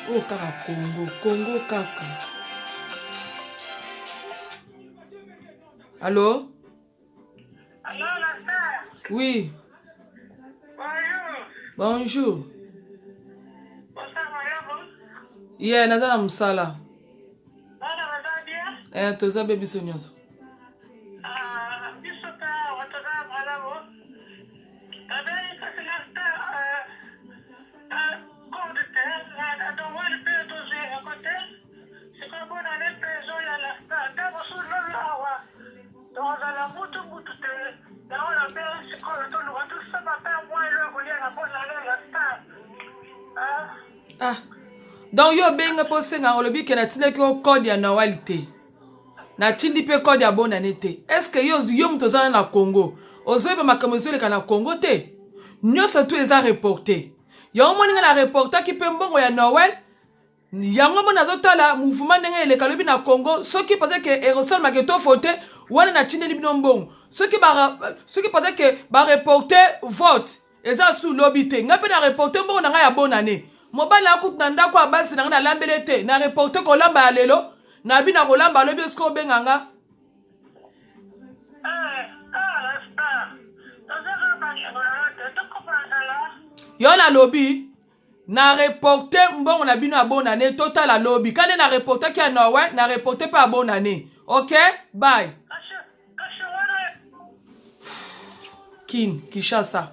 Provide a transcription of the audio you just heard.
Oh, kaka Congo, Congo kaka. Allô? Allô, la sœur? Oui. Bonjour. Bonjour. Bonsoir, madame. Yeah, nazana musala. Bana bien? Toza baby sonyoso. Bisoka, watoza madame. Tabe, kasi la sœur, code terre, dans le pays dosé à côté. C'est comme bonne année, péso, ya la sœur. D'abord, sur le lawa. Dans la moto, dans la belle, c'est comme le ton, tout ça, ma père, moi, et le voulait la bonne année, la sœur. Ah. Donc yo benga posenga olobi ke na tinde ko code ya Noël te. Na tindi pe code ya bonne année te. Est-ce que yo mutozana na Congo? Ozoyeba makambo ezoleka na Congo te. Nyonso tu eza reporté. Yango moninga na reporta ki pe mbongo ya Noël. Yango mona zotala mouvement ndenge eleka lobi na Congo. Soki peut-être que erosal maketo fote wana na tinde libino mbongo. Soki peut-être que ba reporter vote eza sous lobby te. Ngape na reporter mbongo na nga ya bonne année. Mobali akut na ndako ya basi na lambele te na reporter kolamba ya lelo na bina kolamba lobi esko benganga yo na lobby na reporter mbongo na bino ya bonne année total la lobby kane na reporter ki ya Noël na reporter pa bonne année. OK, bye. Kinshasa.